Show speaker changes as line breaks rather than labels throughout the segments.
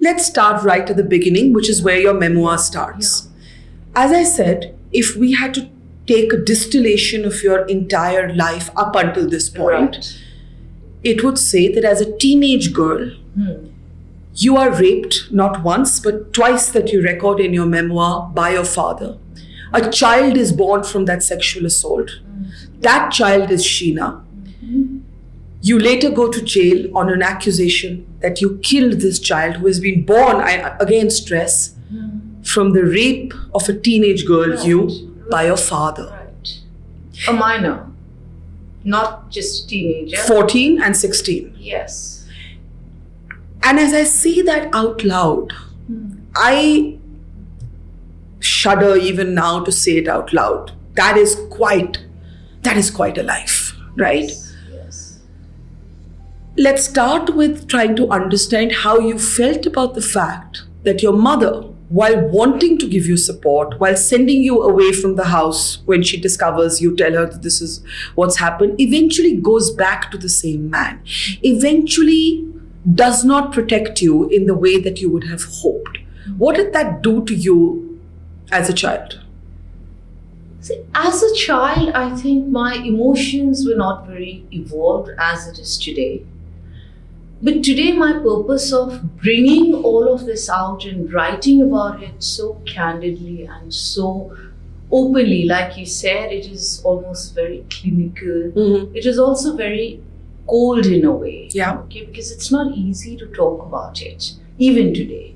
let's start right at the beginning, which is where your memoir starts. As I said, if we had to take a distillation of your entire life up until this point, it would say that as a teenage girl, you are raped not once, but twice that you record in your memoir by your father. A child is born from that sexual assault. That child is Sheena. You later go to jail on an accusation that you killed this child who has been born, again stress, from the rape of a teenage girl, by your father.
Right. A minor, not just a teenager.
14 and 16.
Yes.
And as I say that out loud, I shudder even now to say it out loud. That is quite a life, right?
Yes.
Let's start with trying to understand how you felt about the fact that your mother, while wanting to give you support, while sending you away from the house when she discovers you tell her that this is what's happened, eventually goes back to the same man, eventually does not protect you in the way that you would have hoped. What did that do to you as a child?
See, as a child, I think my emotions were not very evolved as it is today. But today, my purpose of bringing all of this out and writing about it so candidly and so openly, like you said, it is almost very clinical. It is also very cold in a way.
Yeah.
Okay, because it's not easy to talk about it, even today.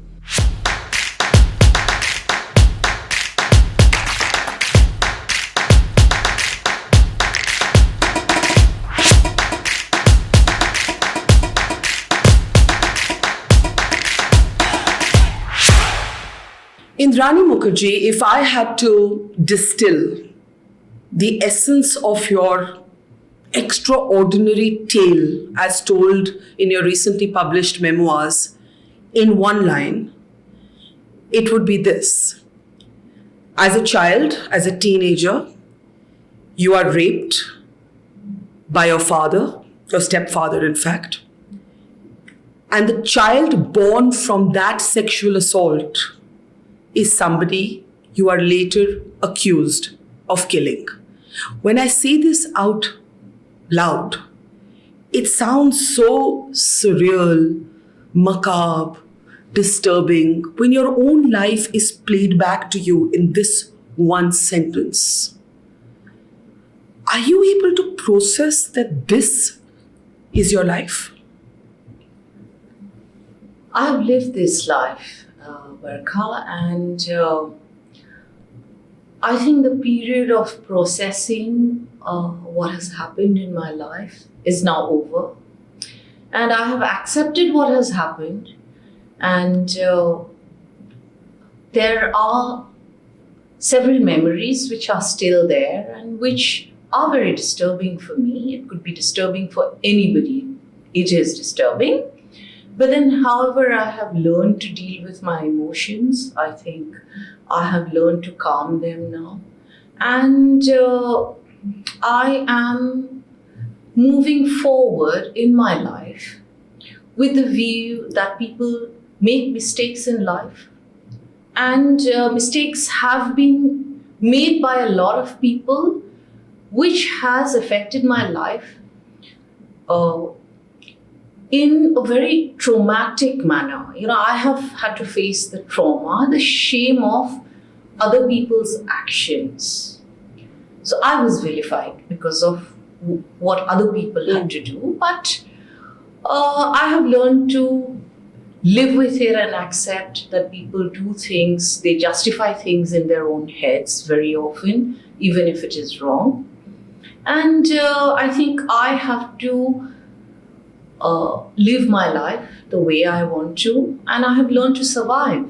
Indrani Mukerjea, if I had to distill the essence of your extraordinary tale as told in your recently published memoirs in one line, it would be this. As a child, as a teenager, you are raped by your father, your stepfather in fact, and the child born from that sexual assault is somebody you are later accused of killing. When I say this out loud, it sounds so surreal, macabre, disturbing when your own life is played back to you in this one sentence. Are you able to process that this is your life?
I've lived this life, Barkha, and I think the period of processing what has happened in my life is now over. And I have accepted what has happened. And there are several memories which are still there and which are very disturbing for me. It could be disturbing for anybody. It is disturbing. But then, however, I have learned to deal with my emotions. I think I have learned to calm them now. And I am moving forward in my life with the view that people make mistakes in life. And mistakes have been made by a lot of people, which has affected my life in a very traumatic manner. I have had to face the trauma, the shame of other people's actions. So I was vilified because of what other people had to do. But I have learned to live with it and accept that people do things, they justify things in their own heads very often, even if it is wrong. And I think I have to live my life the way I want to, and I have learned to survive.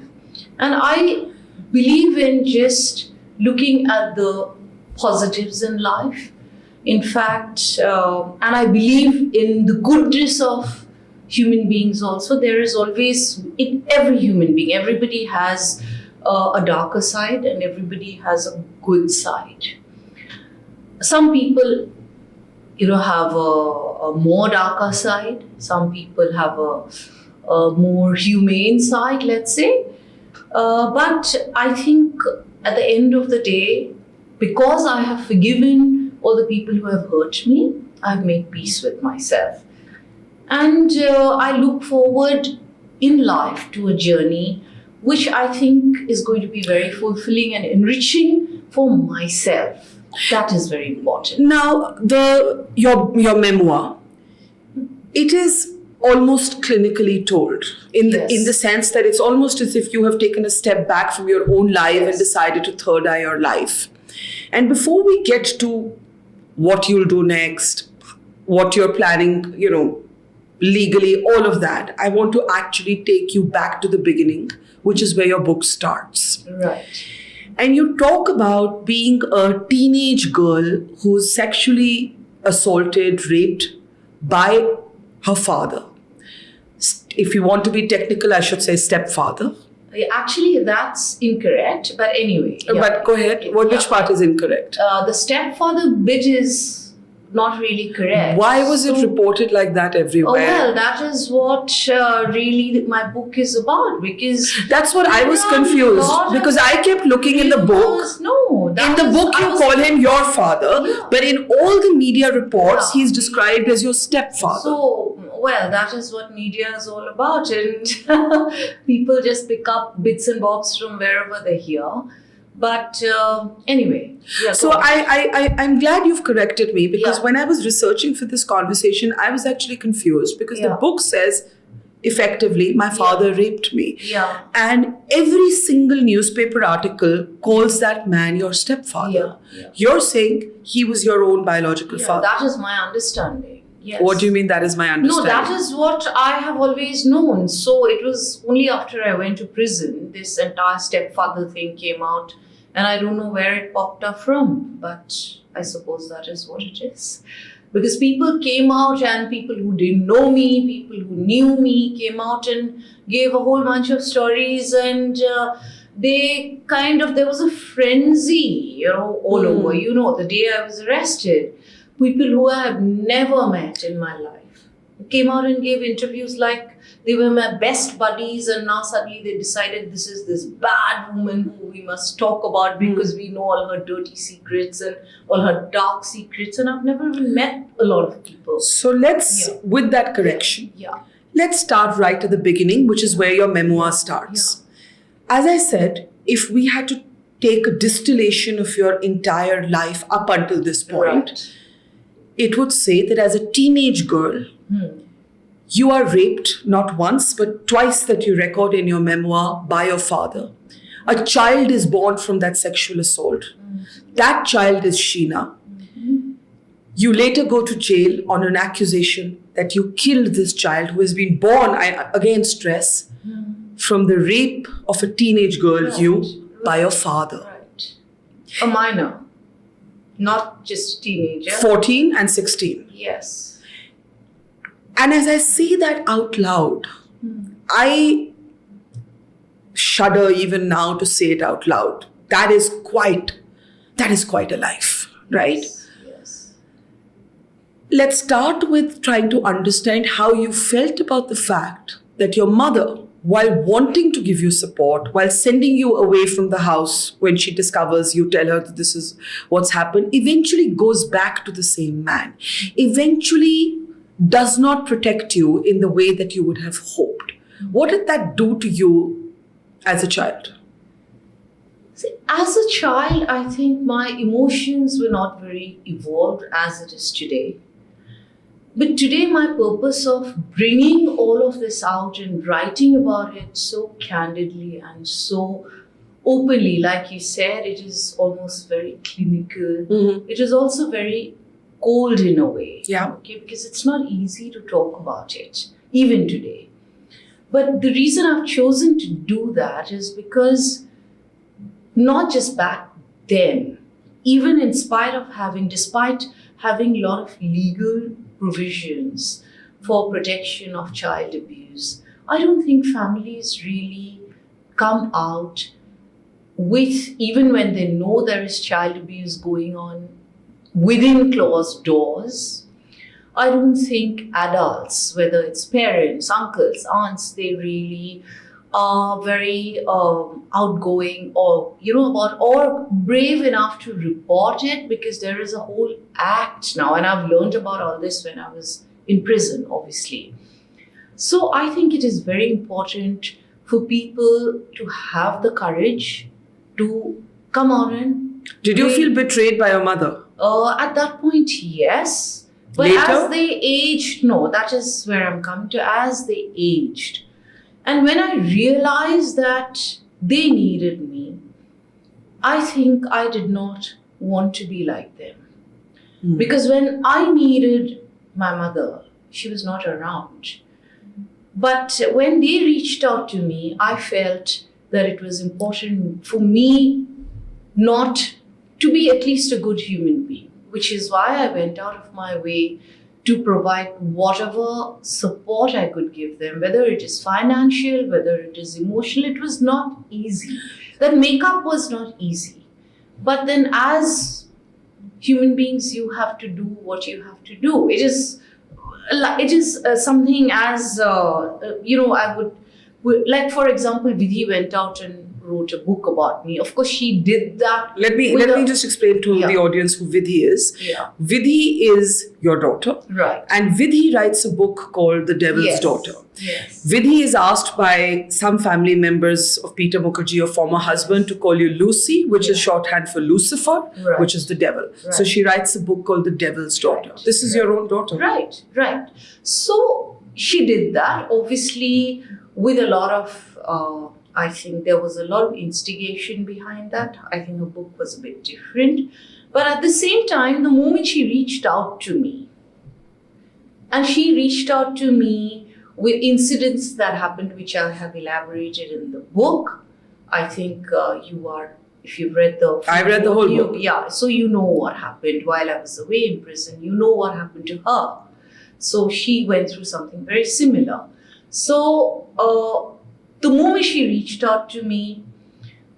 And I believe in just looking at the positives in life. In fact, and I believe in the goodness of human beings also. There is always, in every human being, everybody has a darker side and everybody has a good side. Some people have a more darker side. Some people have more humane side, let's say. But I think at the end of the day, because I have forgiven all the people who have hurt me, I've made peace with myself. And I look forward in life to a journey which I think is going to be very fulfilling and enriching for myself. That is very important.
Now, your memoir, it is almost clinically told in the sense that it's almost as if you have taken a step back from your own life and decided to third eye your life. And before we get to what you'll do next, what you're planning, legally, all of that, I want to actually take you back to the beginning, which is where your book starts.
Right.
And you talk about being a teenage girl who's sexually assaulted, raped by her father. If you want to be technical, I should say stepfather.
Actually, that's incorrect. But anyway. Yeah.
But go ahead. Which part is incorrect?
The stepfather bit is not really correct.
Why was it reported like that everywhere?
Oh, well, that is what really my book is about, because
that's what I was confused, because I kept looking in the book.
No,
in the book you call him your father, but in all the media reports he's described as your stepfather.
So, well, that is what media is all about, and people just pick up bits and bobs from wherever they hear. But anyway. Yeah,
so I'm glad you've corrected me, because when I was researching for this conversation, I was actually confused, because the book says, effectively, my father raped me.
Yeah.
And every single newspaper article calls that man your stepfather.
Yeah.
You're saying he was your own biological father.
That is my understanding. Yes.
What do you mean that is my understanding?
No, that is what I have always known. So it was only after I went to prison, this entire stepfather thing came out. And I don't know where it popped up from, but I suppose that is what it is. Because people came out, and people who didn't know me, people who knew me came out and gave a whole bunch of stories, and there was a frenzy, all over. The day I was arrested, people who I have never met in my life came out and gave interviews like they were my best buddies, and now suddenly they decided this is this bad woman who we must talk about because we know all her dirty secrets and all her dark secrets, and I've never even met a lot of people.
So let's, with that correction,
Yeah.
let's start right at the beginning, which is where your memoir starts. As I said, if we had to take a distillation of your entire life up until this point, it would say that as a teenage girl, you are raped not once, but twice that you record in your memoir by your father. A child is born from that sexual assault. That child is Sheena. You later go to jail on an accusation that you killed this child who has been born, again stress, from the rape of a teenage girl, by your father.
Right. A minor, not just a teenager.
14 and 16.
Yes.
And as I say that out loud, I shudder even now to say it out loud. That is quite a life, right?
Yes.
Let's start with trying to understand how you felt about the fact that your mother, while wanting to give you support, while sending you away from the house when she discovers you tell her that this is what's happened, eventually goes back to the same man. Eventually does not protect you in the way that you would have hoped. What did that do to you as a child?
See, as a child, I think my emotions were not very evolved as it is today. But today, my purpose of bringing all of this out and writing about it so candidly and so openly, like you said, it is almost very clinical. It is also very cold in a way, because it's not easy to talk about it, even today. But the reason I've chosen to do that is because not just back then, even despite having a lot of legal provisions for protection of child abuse, I don't think families really come out with, even when they know there is child abuse going on, within closed doors, I don't think adults, whether it's parents, uncles, aunts, they really are very outgoing or brave enough to report it, because there is a whole act now, and I've learned about all this when I was in prison, obviously. So I think it is very important for people to have the courage to come on and...
Did you feel betrayed by your mother?
At that point, yes. But
Later?
as they aged, no, that is where I'm coming to. As they aged, and when I realized that they needed me, I think I did not want to be like them. Because when I needed my mother, she was not around. But when they reached out to me, I felt that it was important for me not to be at least a good human being, which is why I went out of my way to provide whatever support I could give them, whether it is financial, whether it is emotional. It was not easy. That makeup was not easy. But then as human beings, you have to do what you have to do. It is something as, I would, like for example, Vidhi went out and wrote a book about me. Of course, she did that.
Let me just explain to the audience who Vidhi is.
Yeah.
Vidhi is your daughter.
Right.
And Vidhi writes a book called The Devil's Daughter.
Yes.
Vidhi is asked by some family members of Peter Mukerjea, your former husband, to call you Lucy, which is shorthand for Lucifer, which is the devil.
Right.
So she writes a book called The Devil's Daughter.
Right.
This is your own daughter.
Right. So she did that, obviously, with a lot of, I think there was a lot of instigation behind that. I think her book was a bit different. But at the same time, the moment she reached out to me, and she reached out to me with incidents that happened, which I have elaborated in the book. I think if you've read the...
I read the whole book.
Yeah, so you know what happened while I was away in prison. You know what happened to her. So she went through something very similar. So the moment she reached out to me,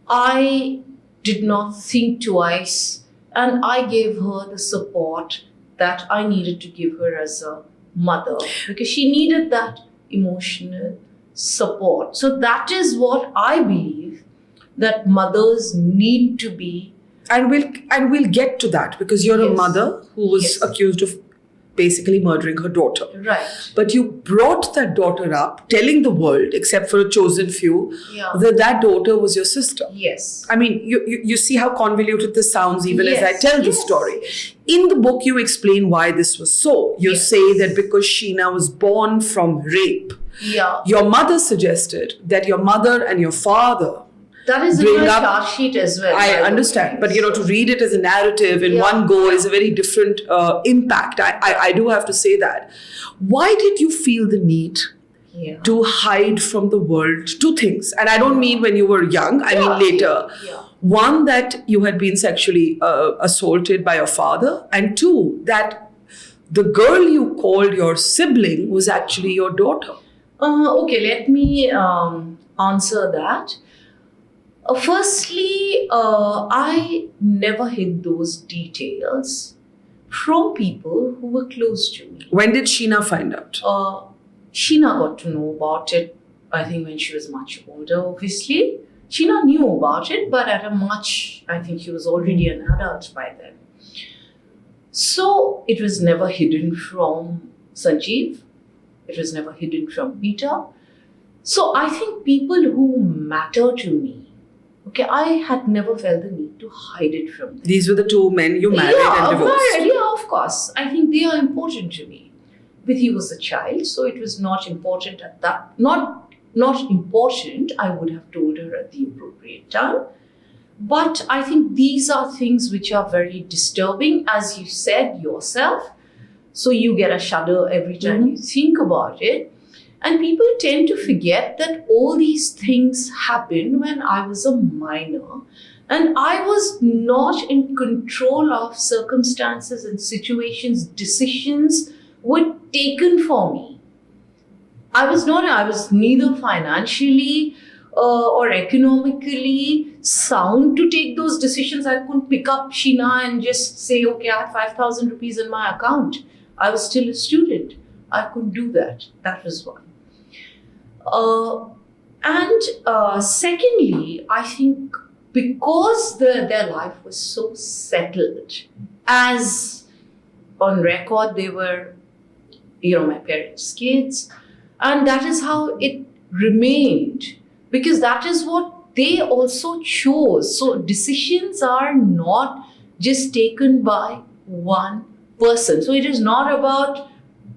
I did not think twice, and I gave her the support that I needed to give her as a mother, because she needed that emotional support. So that is what I believe that mothers need to be.
And we'll get to that, because you're a mother who was accused of basically murdering her daughter.
Right.
But you brought that daughter up, telling the world, except for a chosen few, that daughter was your sister.
Yes.
I mean, you see how convoluted this sounds even as I tell the story. In the book, you explain why this was so. You say that because Sheena was born from rape, your mother suggested that your mother and your father...
That is in my charge sheet as well.
I understand. But, to read it as a narrative in one go is a very different impact. I do have to say that. Why did you feel the need to hide from the world? Two things. And I don't mean when you were young. I mean later.
Yeah.
One, that you had been sexually assaulted by your father. And two, that the girl you called your sibling was actually your daughter.
Okay, let me answer that. Firstly, I never hid those details from people who were close to me.
When did Sheena find out?
Sheena got to know about it, I think, when she was much older, obviously. Sheena knew about it, but I think she was already an adult by then. So it was never hidden from Sanjeev. It was never hidden from Peter. So I think people who matter to me, I had never felt the need to hide it from them.
These were the two men you married and divorced.
Yeah, of course. I think they are important to me. Vidhi was a child, so it was not important at that. Not important, I would have told her at the appropriate time. But I think these are things which are very disturbing, as you said yourself. So you get a shudder every time you think about it. And people tend to forget that all these things happened when I was a minor, and I was not in control of circumstances and situations. Decisions were taken for me. I was neither financially or economically sound to take those decisions. I couldn't pick up Sheena and just say, okay, I have 5,000 rupees in my account. I was still a student. I couldn't do that. That was one. And secondly, I think because their life was so settled, as on record they were, my parents' kids, and that is how it remained, because that is what they also chose. So decisions are not just taken by one person. So it is not about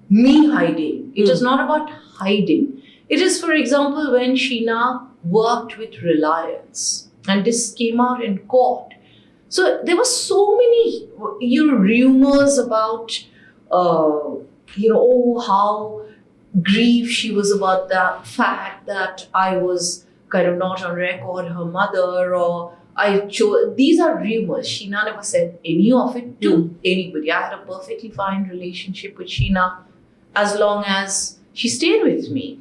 me hiding. It is not about hiding. It is, for example, when Sheena worked with Reliance, and this came out in court. So there were so many, rumors about, how grieved she was about the fact that I was kind of not on record, her mother, or I chose. These are rumors. Sheena never said any of it to anybody. I had a perfectly fine relationship with Sheena as long as she stayed with me.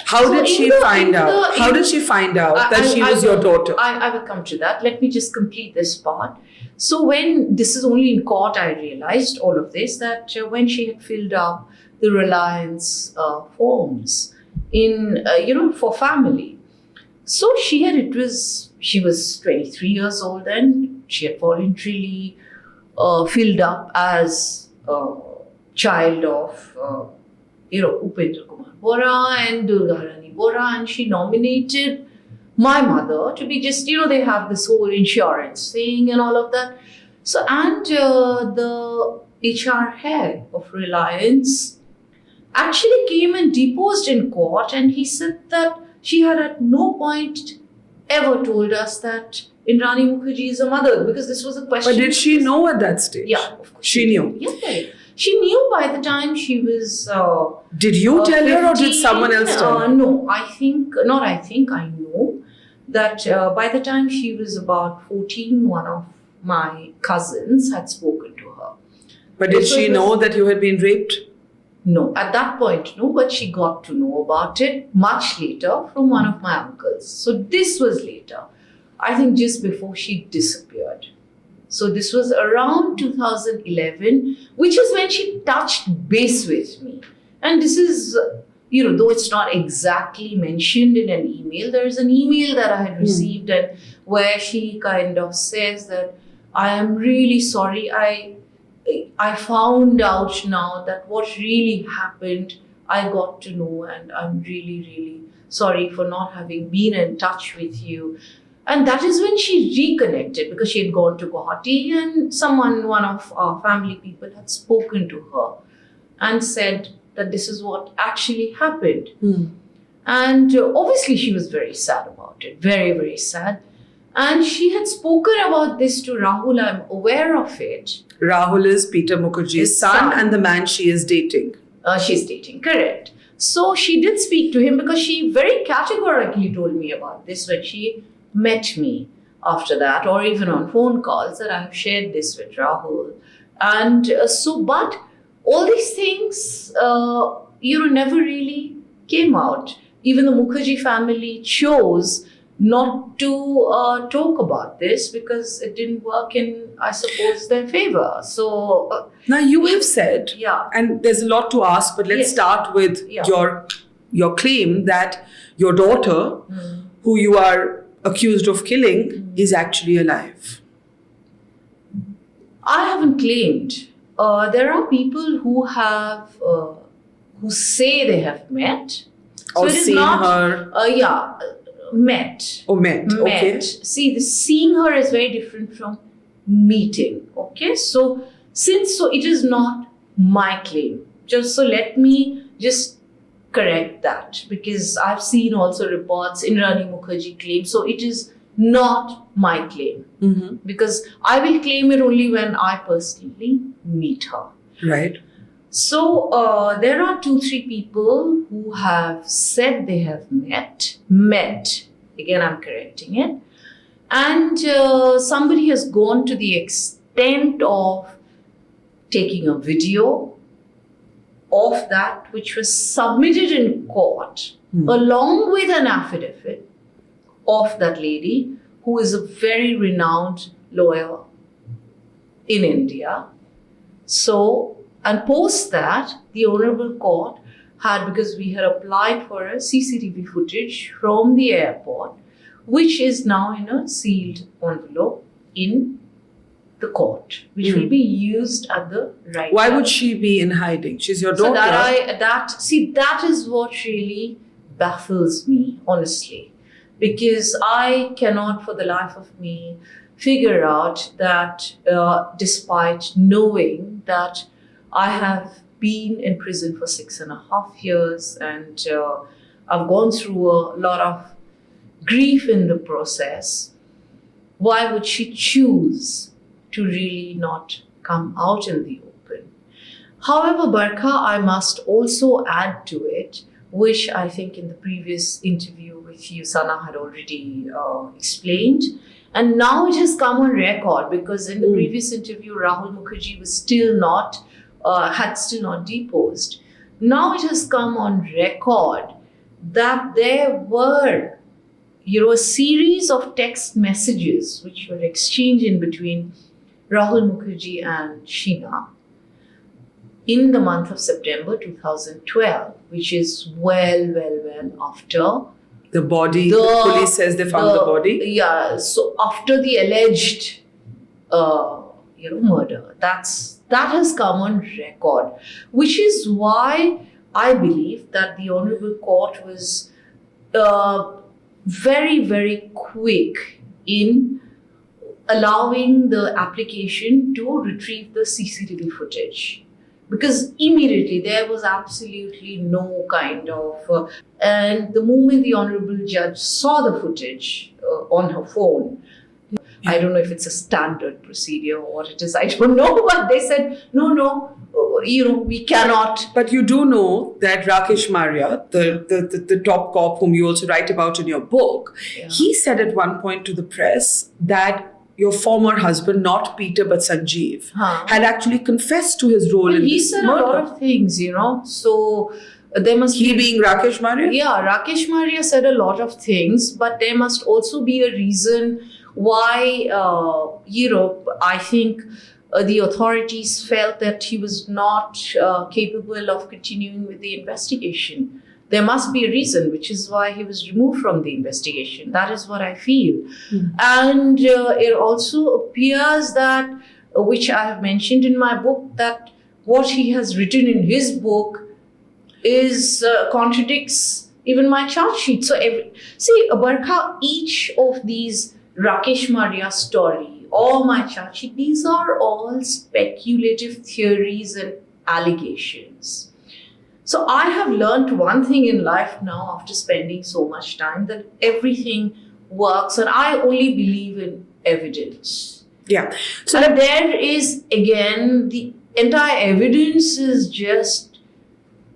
How did she find out? How did she find out that she was your daughter?
I will come to that. Let me just complete this part. So when this is only in court, I realized all of this, that when she had filled up the Reliance forms in, for family. So she was 23 years old and she had voluntarily filled up as a child of, Upendra Kumar Bora and Durgarani Bora, and she nominated my mother to be just, they have this whole insurance thing and all of that. So, and the HR head of Reliance actually came and deposed in court, and he said that she had at no point ever told us that Indrani Mukerjea is a mother, because this was a question.
But did she know at that stage?
Yeah, of course.
She knew.
Yeah. She knew by the time she was.
Did you tell 15, her, or did someone else tell her?
No, I know that by the time she was about 14, one of my cousins had spoken to her.
But did she know that you had been raped?
No, at that point, no, but she got to know about it much later from one of my uncles. So this was later, I think just before she disappeared. So this was around 2011, which is when she touched base with me. And this is, though it's not exactly mentioned in an email, there is an email that I had received and where she kind of says that I am really sorry. I found out now that what really happened, I got to know, and I'm really, really sorry for not having been in touch with you. And that is when she reconnected, because she had gone to Guwahati and one of our family people had spoken to her and said that this is what actually happened. And obviously she was very sad about it, very, very sad. And she had spoken about this to Rahul. I'm aware of it.
Rahul is Peter Mukerjea's son and the man she is dating.
She's dating, correct. So she did speak to him, because she very categorically told me about this when she met me after that, or even on phone calls, that I've shared this with Rahul. And but all these things, never really came out. Even the Mukherjee family chose not to talk about this because it didn't work in, I suppose, their favor. So
now you have said,
yeah,
and there's a lot to ask, but let's start with your claim that your daughter, who you are accused of killing, is actually alive.
I haven't claimed. There are people who have who say they have met,
or seen her.
Met.
Oh, met. Okay.
See, the seeing her is very different from meeting. Okay, so it is not my claim. Let me just correct that, because I've seen also reports Indrani Mukerjea claim. So it is not my claim, because I will claim it only when I personally meet her.
Right.
So there are 2-3 people who have said they have met. Again, I'm correcting it. And somebody has gone to the extent of taking a video of that, which was submitted in court, along with an affidavit of that lady, who is a very renowned lawyer in India. So And post that, the Honorable Court had, because we had applied for a CCTV footage from the airport, which is now in a sealed envelope in the court, which will be used at the right
Why
time.
would she be in hiding? She's your daughter.
So that is what really baffles me, honestly, because I cannot for the life of me figure out that despite knowing that I have been in prison for 6.5 years and I've gone through a lot of grief in the process, why would she choose to really not come out in the open? However, Barkha, I must also add to it, which I think in the previous interview with you, Sana had already explained. And now it has come on record, because in the previous interview, Rahul Mukherjee was still not, had still not deposed. Now it has come on record that there were, a series of text messages which were exchanged in between Rahul Mukherjee and Sheena in the month of September 2012, which is well after
The body, the police says they found the body.
Yeah, so after the alleged, murder, that has come on record, which is why I believe that the Honorable Court was very quick in allowing the application to retrieve the CCTV footage. Because immediately there was absolutely no kind of... and the moment the Honorable Judge saw the footage on her phone, I don't know if it's a standard procedure or what it is, I don't know, but they said, no, we cannot.
But you do know that Rakesh Maria, the top cop whom you also write about in your book, he said at one point to the press that your former husband, not Peter but Sanjeev, had actually confessed to his role in this murder.
He said a lot of things, so there must
He being Rakesh Maria?
Yeah, Rakesh Maria said a lot of things, but there must also be a reason why, I think the authorities felt that he was not capable of continuing with the investigation. There must be a reason, which is why he was removed from the investigation. That is what I feel. And it also appears that, which I have mentioned in my book, that what he has written in his book is contradicts even my charge sheet. So, Barkha, each of these Rakesh Maria story or my charge sheet, these are all speculative theories and allegations. So I have learned one thing in life now after spending so much time, that everything works, and I only believe in evidence.
Yeah.
So there is, again, the entire evidence is just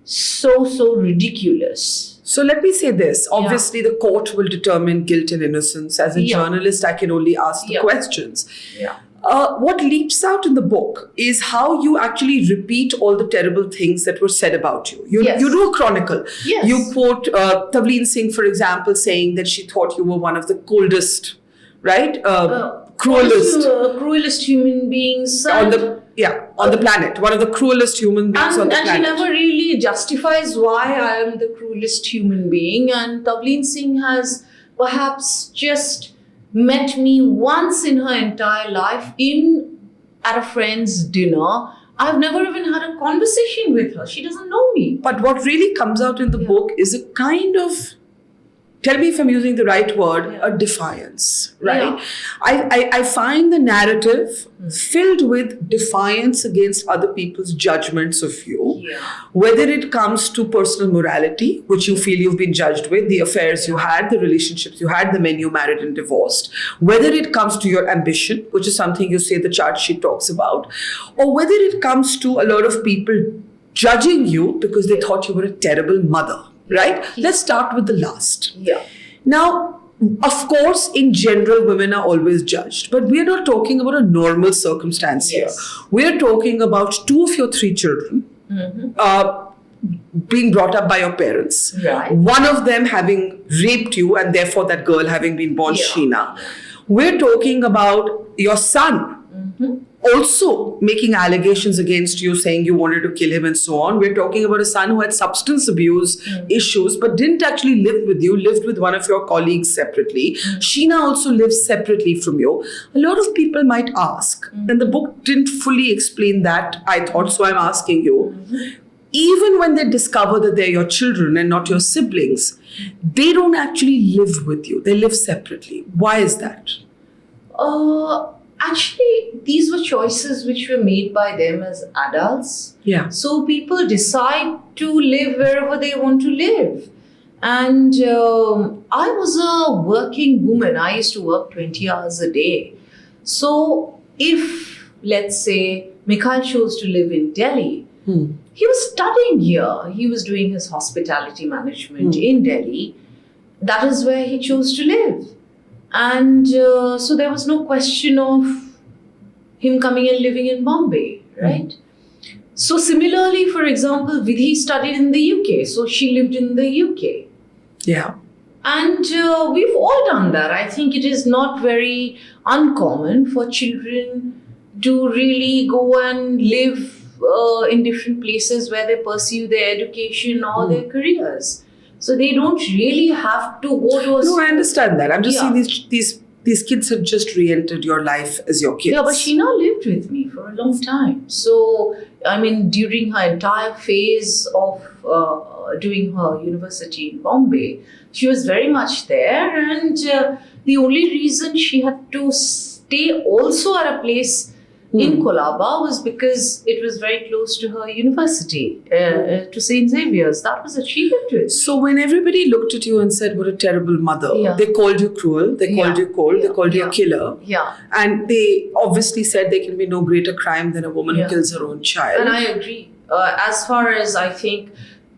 so ridiculous.
So let me say this. Obviously, the court will determine guilt and innocence. As a journalist, I can only ask the questions.
Yeah.
What leaps out in the book is how you actually repeat all the terrible things that were said about you. You do a chronicle.
Yes.
You quote Tavleen Singh, for example, saying that she thought you were one of the coldest, right?
Cruelest human beings
on the planet. One of the cruelest human beings on the planet.
And she never really justifies why I am the cruelest human being. And Tavleen Singh has perhaps just met me once in her entire life at a friend's dinner. I've never even had a conversation with her. She doesn't know me.
But what really comes out in the book is a kind of, tell me if I'm using the right word, a defiance, right? I find the narrative filled with defiance against other people's judgments of you, whether it comes to personal morality, which you feel you've been judged with, the affairs you had, the relationships you had, the men you married and divorced, whether it comes to your ambition, which is something you say the charge sheet talks about, or whether it comes to a lot of people judging you because they thought you were a terrible mother. Right? Let's start with the last.
Yeah.
Now, of course, in general, women are always judged, but we're not talking about a normal circumstance here. We're talking about 2 of your 3 children being brought up by your parents.
Right.
One of them having raped you, and therefore that girl having been born Sheena. We're talking about your son also making allegations against you, saying you wanted to kill him and so on. We're talking about a son who had substance abuse issues, but didn't actually live with you, lived with one of your colleagues separately. Sheena also lives separately from you. A lot of people might ask, and the book didn't fully explain that, I thought, so I'm asking you. Even when they discover that they're your children and not your siblings, they don't actually live with you. They live separately. Why is that?
Actually, these were choices which were made by them as adults.
Yeah.
So people decide to live wherever they want to live. And I was a working woman. I used to work 20 hours a day. So if, let's say, Mikhail chose to live in Delhi, he was studying here. He was doing his hospitality management in Delhi. That is where he chose to live. And so there was no question of him coming and living in Bombay, right? So similarly, for example, Vidhi studied in the UK. So she lived in the UK.
Yeah.
And we've all done that. I think it is not very uncommon for children to really go and live in different places where they pursue their education or their careers. So they don't really have to go to a
No, I understand that. I'm just
Yeah.
saying these kids have just re-entered your life as your kids.
Yeah, but Sheena lived with me for a long time. So, I mean, during her entire phase of doing her university in Bombay, she was very much there. And the only reason she had to stay also at a place in Colaba was because it was very close to her university, to St. Xavier's. That was what she lived with.
So when everybody looked at you and said, what a terrible mother,
Yeah.
they called you cruel, they called you cold, they called you a killer.
Yeah.
And they obviously said there can be no greater crime than a woman
Yeah.
who kills her own child.
And I agree. As far as I think,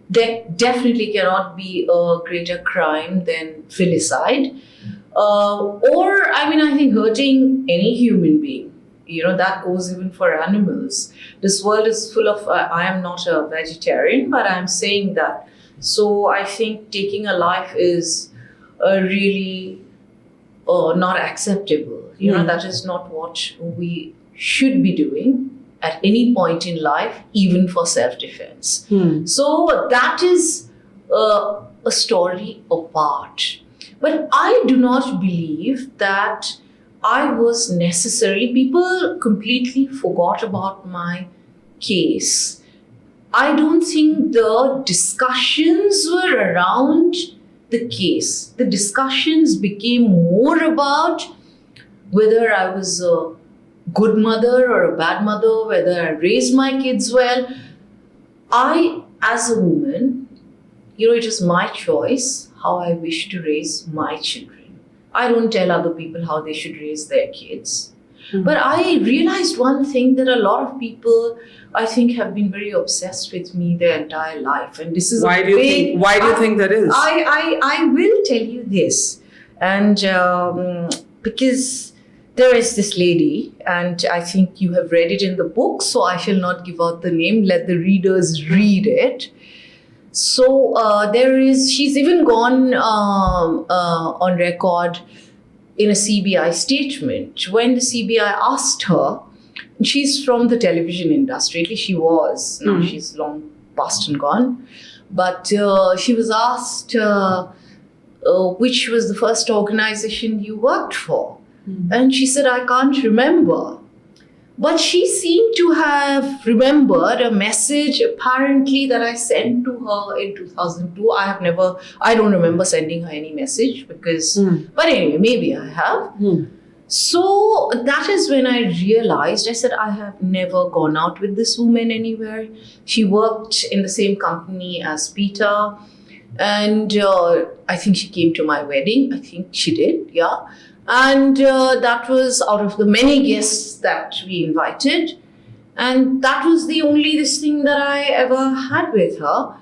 there definitely cannot be a greater crime than filicide. Or, I mean, I think hurting any human being. You know, that goes even for animals. This world is full of, I am not a vegetarian, but I'm saying that. So I think taking a life is really not acceptable. You know, that is not what we should be doing at any point in life, even for self-defense. So that is a story apart. But I do not believe that I was necessarily, people completely forgot about my case. I don't think the discussions were around the case. The discussions became more about whether I was a good mother or a bad mother, whether I raised my kids well. I, as a woman, you know, it is my choice how I wish to raise my children. I don't tell other people how they should raise their kids. But I realized one thing, that a lot of people, I think, have been very obsessed with me their entire life. And this is
Why do you think that is?
I will tell you this. And because there is this lady, and I think you have read it in the book, so I shall not give out the name, let the readers read it. So she's even gone on record in a CBI statement. When the CBI asked her, she's from the television industry, at least she was, now she's long past and gone, but she was asked which was the first organization you worked for. And she said, I can't remember. But she seemed to have remembered a message apparently that I sent to her in 2002. I don't remember sending her any message because, but anyway, maybe I have. So that is when I realized, I said, I have never gone out with this woman anywhere. She worked in the same company as Peter. And I think she came to my wedding. I think she did, yeah. And that was out of the many guests that we invited. And that was the only thing that I ever had with her.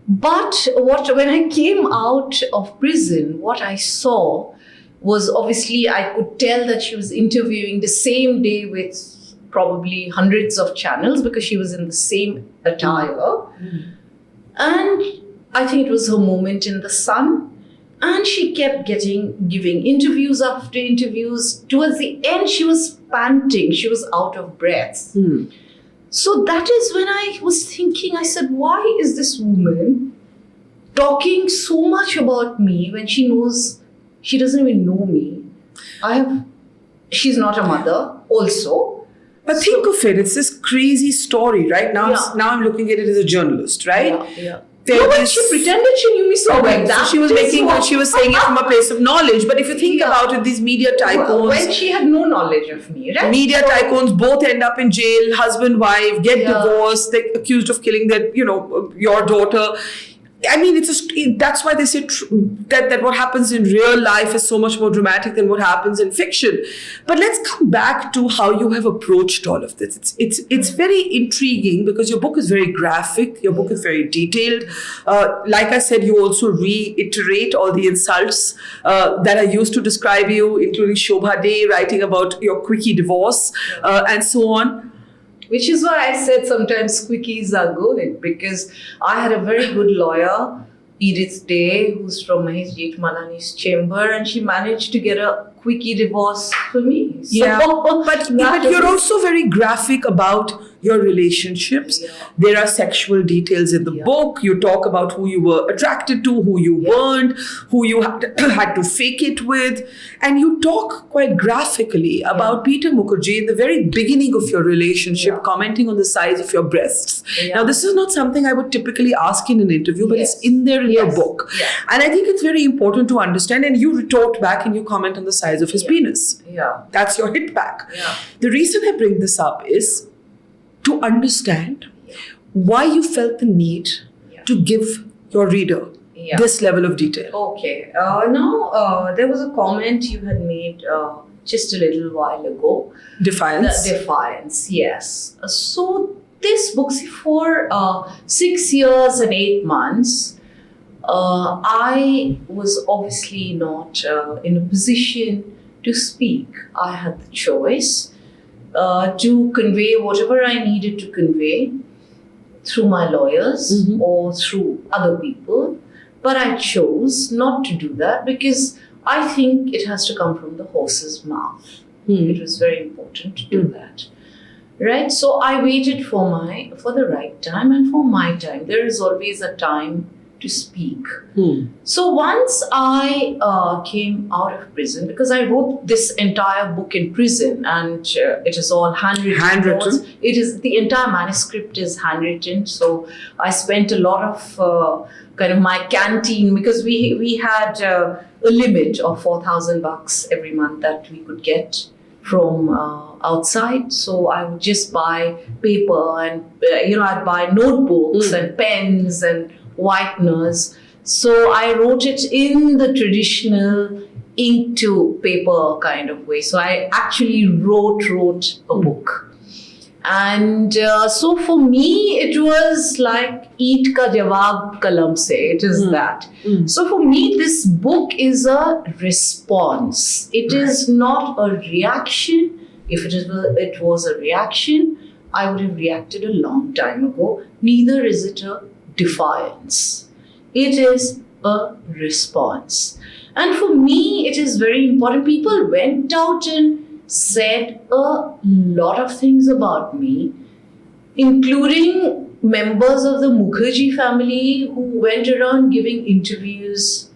But when I came out of prison, what I saw was, obviously, I could tell that she was interviewing the same day with probably hundreds of channels because she was in the same attire. And I think it was her moment in the sun. And she kept giving interviews after interviews. Towards the end, she was panting. She was out of breath. So that is when I was thinking, I said, why is this woman talking so much about me when she knows she doesn't even know me? She's not a mother also.
But think of it, it's this crazy story, right? Now,
Yeah.
now I'm looking at it as a journalist, right?
Yeah.
There
No, but
is-
she pretended she knew me so well.
Okay, so
That
she was
is what-
she was saying it from a place of knowledge. But if you think
Yeah.
about it, these media tycoons,
when she had no knowledge of me, right?
media tycoons both end up in jail, husband, wife, get
Yeah.
divorced, they're accused of killing your daughter. I mean, that's why they say that what happens in real life is so much more dramatic than what happens in fiction. But let's come back to how you have approached all of this. It's very intriguing because your book is very graphic. Your book is very detailed. Like I said, you also reiterate all the insults that are used to describe you, including Shobha Day writing about your quickie divorce and so on.
Which is why I said sometimes quickies are good, because I had a very good lawyer, Edith Day, who's from Mahesh Jethmalani's chamber, and she managed to get a quickie divorce for me. So,
Yeah, but you're also very graphic about your relationships.
Yeah.
There are sexual details in the
Yeah.
book. You talk about who you were attracted to, who you weren't, who you had to fake it with. And you talk quite graphically about Peter Mukerjea in the very beginning of your relationship,
Yeah.
commenting on the size of your breasts.
Yeah.
Now, this is not something I would typically ask in an interview, but
Yes.
it's in there in your
Yes.
book.
Yeah.
And I think it's very important to understand. And you retort back and you comment on the size of his penis.
Yeah.
That's your hit back.
Yeah.
The reason I bring this up is to understand why you felt the need to give your reader this level of detail.
Okay. Now, there was a comment you had made just a little while ago.
Defiance.
The Defiance, yes. So this book, see, for 6 years and 8 months, I was obviously not in a position to speak. I had the choice to convey whatever I needed to convey through my lawyers or through other people. But I chose not to do that because I think it has to come from the horse's mouth. It was very important to do that. Right? So I waited for the right time and for my time. There is always a time to speak. So once I came out of prison, because I wrote this entire book in prison and it is all handwritten. Notes. It is, the entire manuscript is handwritten. So I spent a lot of kind of my canteen, because we had a limit of $4,000 every month that we could get from outside. So I would just buy paper and I'd buy notebooks and pens and whiteners. So I wrote it in the traditional ink to paper kind of way. So I actually wrote a book. And so for me, it was like eat ka jawab kalam se. It is that. So for me, this book is a response. It is not a reaction. If it was a reaction, I would have reacted a long time ago. Neither is it a defiance. It is a response. And for me, it is very important. People went out and said a lot of things about me, including members of the Mukherjee family who went around giving interviews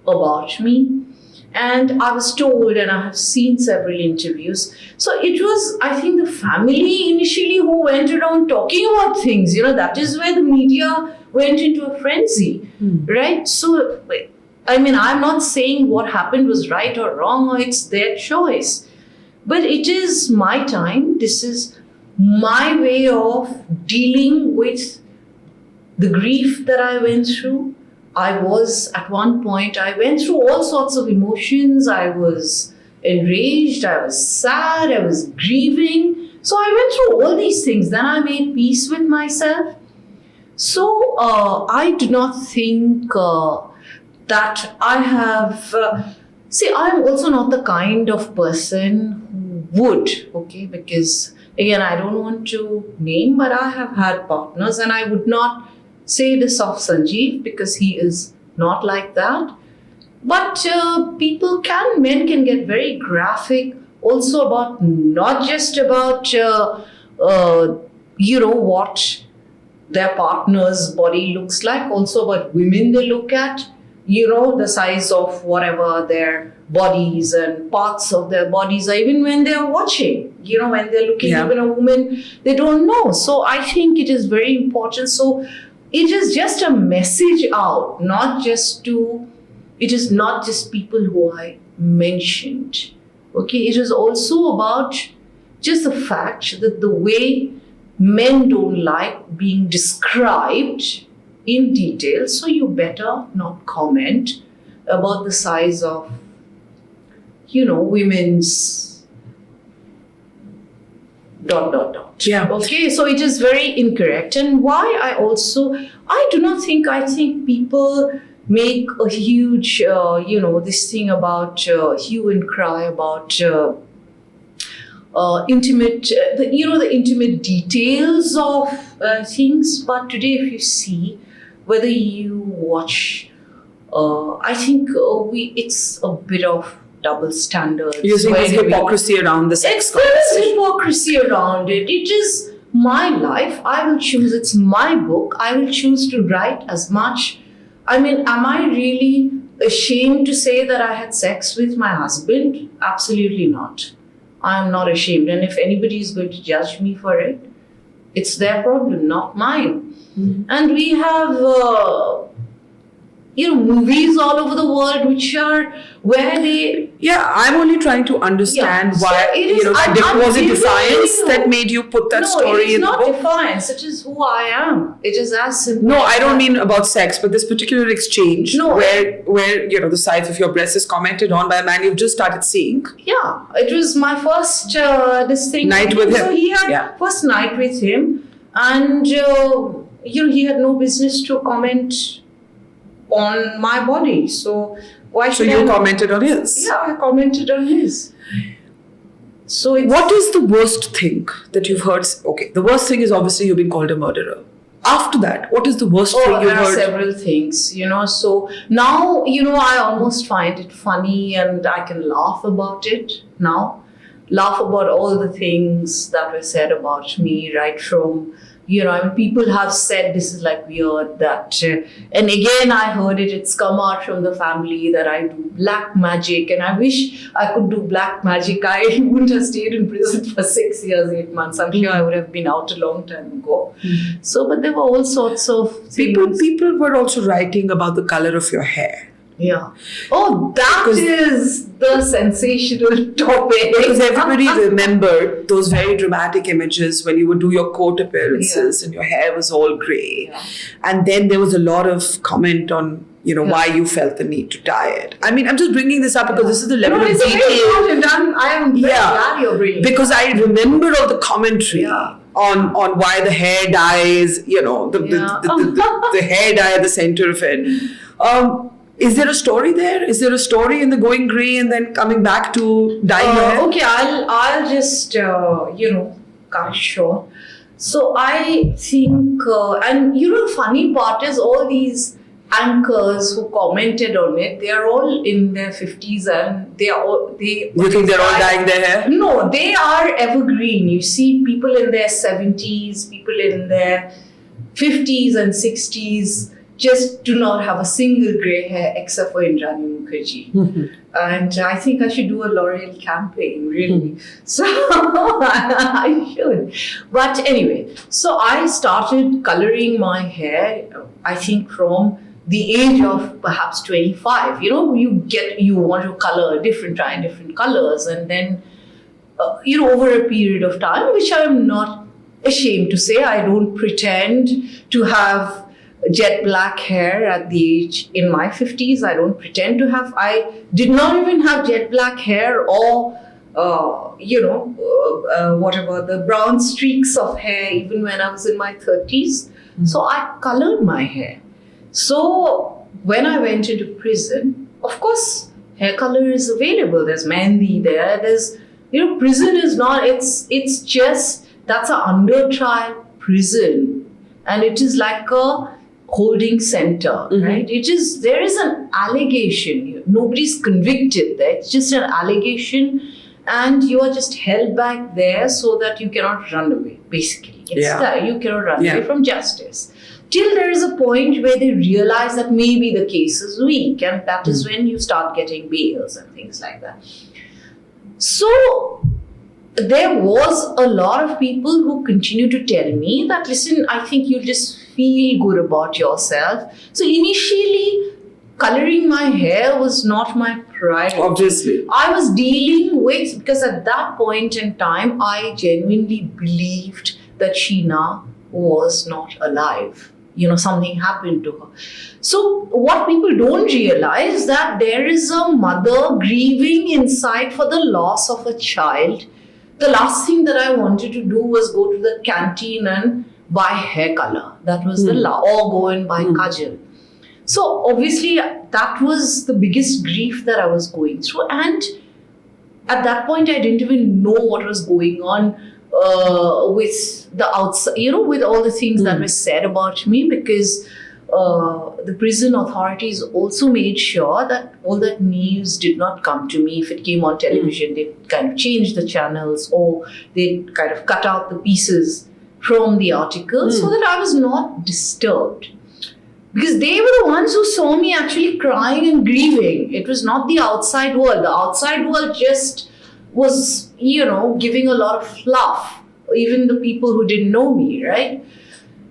about me. And I was told, and I have seen several interviews. So it was, I think, the family initially who went around talking about things. That is where the media went into a frenzy, right? So, I mean, I'm not saying what happened was right or wrong, or it's their choice. But it is my time. This is my way of dealing with the grief that I went through. At one point, I went through all sorts of emotions. I was enraged, I was sad, I was grieving. So I went through all these things. Then I made peace with myself. So I do not think that I have... I'm also not the kind of person who would, because again, I don't want to name, but I have had partners, and I would not say this of Sanjeev because he is not like that. But men can get very graphic also about not just about, what their partner's body looks like, also about women they look at, the size of whatever their bodies and parts of their bodies are, even when they're watching, when they're looking, even a woman, they don't know. So I think it is very important. So it is just a message out, it is not just people who I mentioned. Okay, it is also about just the fact that the way men don't like being described in detail, so you better not comment about the size of, women's ...
Yeah.
Okay, so it is very incorrect. And why I think people make a huge, this thing about hue and cry about intimate, the intimate details of things. But today, if you see, whether you watch, I think it's a bit of double standards.
You're saying there's hypocrisy around the sex
There is hypocrisy around it. It is my life. I will choose. It's my book. I will choose to write as much. I mean, am I really ashamed to say that I had sex with my husband? Absolutely not. I am not ashamed. And if anybody is going to judge me for it, it's their problem, not mine. Mm-hmm. And we have, movies all over the world which are where they...
Yeah, I'm only trying to understand why, was it Defiance that made you put that story in the book?
No, it is not Defiance. It is who I am. It is as simple.
No, I don't mean about sex, but this particular exchange where the size of your breast is commented on by a man you've just started seeing.
Yeah, it was my first
night with him.
So he had first night with him, and he had no business to comment on my body. So why should
you commented on his?
Yeah, I commented on his. So
what is the worst thing that you've heard? Okay, the worst thing is obviously you've been called a murderer. After that, what is the worst thing you've heard?
There are several things, So now, I almost find it funny and I can laugh about it now. Laugh about all the things that were said about me, right from... people have said this is like weird, that, and again, I heard it's come out from the family that I do black magic, and I wish I could do black magic. I wouldn't have stayed in prison for 6 years, 8 months. I'm sure I would have been out a long time ago. Mm-hmm. So, but there were all sorts of things.
People were also writing about the color of your hair.
Yeah. Oh, that is the sensational topic.
Because everybody remembered those very dramatic images when you would do your court appearances and your hair was all grey. Yeah. And then there was a lot of comment on, why you felt the need to dye it. I mean, I'm just bringing this up because this is the level of detail.
I am very glad you're bringing it.
Because I remember all the commentary. Yeah. On why the hair dye is, the hair dye at the center of it. Is there a story there? Is there a story in the going grey and then coming back to dyeing your hair?
Okay, I'll just, cut short. So I think, and the funny part is all these anchors who commented on it, they are all in their 50s and
You think they're all dyeing their hair?
No, they are evergreen. You see people in their 70s, people in their 50s and 60s, just do not have a single grey hair except for Indrani Mukerjea. Mm-hmm. And I think I should do a L'Oreal campaign, really. Mm-hmm. So I should. But anyway, so I started colouring my hair, I think from the age of perhaps 25. You want to colour different colours, and then, over a period of time, which I am not ashamed to say, I don't pretend to have jet black hair at the age in my 50s. I don't pretend to have. I did not even have jet black hair or, whatever, the brown streaks of hair even when I was in my 30s. Mm-hmm. So I colored my hair. So when I went into prison, of course, hair color is available. There's mehndi there. There's, prison is not, it's just, that's an under trial prison. And it is like a holding center, right? There is an allegation. Nobody's convicted there. It's just an allegation, and you are just held back there so that you cannot run away, basically. You cannot run away from justice. Till there is a point where they realize that maybe the case is weak, and that is when you start getting bails and things like that. So there was a lot of people who continue to tell me that, listen, I think you just feel good about yourself. So initially, coloring my hair was not my priority.
Obviously.
I was dealing with, because at that point in time, I genuinely believed that Sheena was not alive. Something happened to her. So what people don't realize, that there is a mother grieving inside for the loss of a child. The last thing that I wanted to do was go to the canteen and buy hair color. That was or go and buy kajal. So obviously that was the biggest grief that I was going through. And at that point, I didn't even know what was going on with the outside, with all the things that were said about me, because the prison authorities also made sure that all that news did not come to me. If it came on television, they kind of changed the channels, or they kind of cut out the pieces from the article so that I was not disturbed. Because they were the ones who saw me actually crying and grieving. It was not the outside world. The outside world just was, giving a lot of fluff. Even the people who didn't know me, right?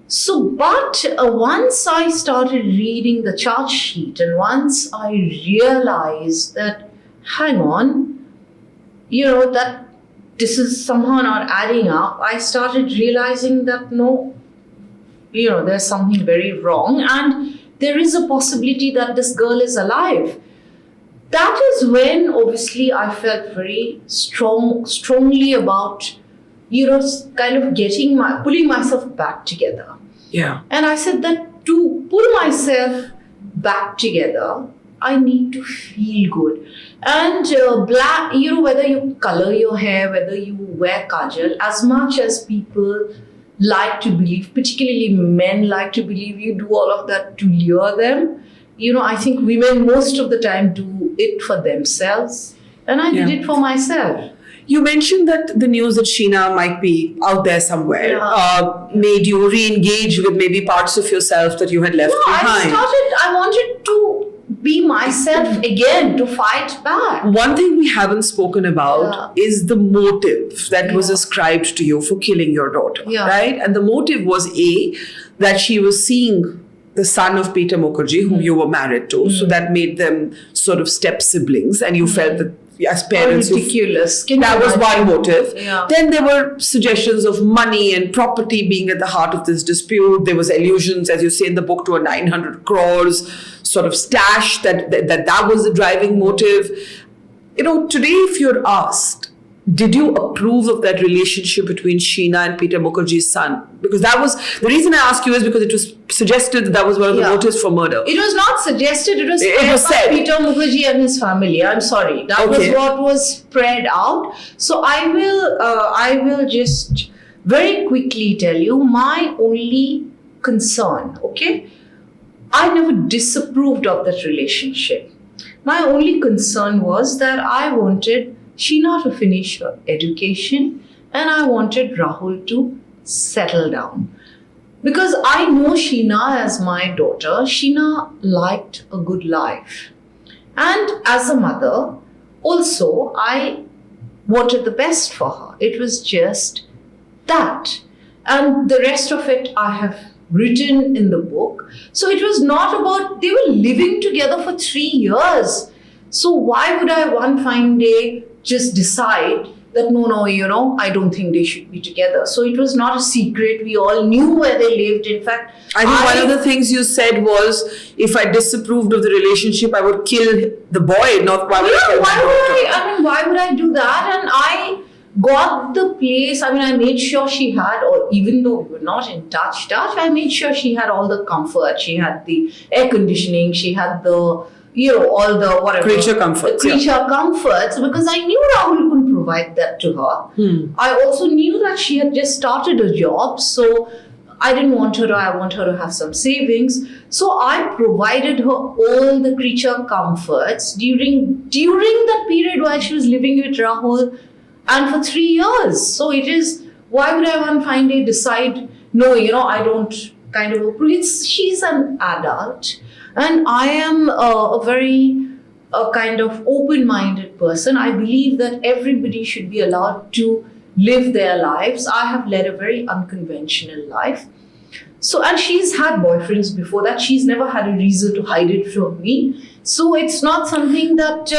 So, but once I started reading the charge sheet, and once I realized that, hang on, that this is somehow not adding up, I started realizing that no, there's something very wrong, and there is a possibility that this girl is alive. That is when, obviously, I felt very strongly about, kind of pulling myself back together.
Yeah.
And I said that to pull myself back together, I need to feel good. And whether you color your hair, whether you wear kajal, as much as people like to believe, particularly men like to believe you do all of that to lure them, I think women most of the time do it for themselves. And I did it for myself.
You mentioned that the news that Sheena might be out there somewhere made you re-engage with maybe parts of yourself that you had left behind.
I wanted to be myself again, to fight back.
One thing we haven't spoken about is the motive that was ascribed to you for killing your daughter, right? And the motive was that she was seeing the son of Peter Mukerjea, whom you were married to. So that made them sort of step siblings, and you felt that as parents,
ridiculous.
That was one motive.
Yeah.
Then there were suggestions of money and property being at the heart of this dispute. There was allusions, as you say in the book, to a 900 crores sort of stash that was the driving motive. Today, if you're asked, did you approve of that relationship between Sheena and Peter Mukerjea's son? Because that was the reason I ask you, is because it was suggested that was one of the motives for murder.
It was not suggested. It was
said.
Peter Mukerjea and his family. I'm sorry. That was what was spread out. So I will just very quickly tell you my only concern. Okay, I never disapproved of that relationship. My only concern was that I wanted Sheena to finish her education, and I wanted Rahul to settle down. Because I know Sheena as my daughter. Sheena liked a good life. And as a mother, also, I wanted the best for her. It was just that. And the rest of it I have written in the book. So it was not about, they were living together for 3 years. So why would I one fine day just decide that no, I don't think they should be together. So it was not a secret. We all knew where they lived. In fact,
I think one of the things you said was, if I disapproved of the relationship, I would kill the boy, not why would I kill the daughter.
Why would I do that? And I got the place. I made sure she had, or even though we were not in touch, I made sure she had all the comfort. She had the air conditioning. She had the all the whatever.
Creature comforts.
Comforts, because I knew Rahul couldn't provide that to her. I also knew that she had just started a job. So I didn't want her to, I want her to have some savings. So I provided her all the creature comforts during that period while she was living with Rahul and for 3 years. So it is, why would I one fine day decide, no, I don't kind of approve. She's an adult and I am a very kind of open-minded person. I believe that everybody should be allowed to live their lives. I have led a very unconventional life. So, and she's had boyfriends before that. She's never had a reason to hide it from me. So it's not something that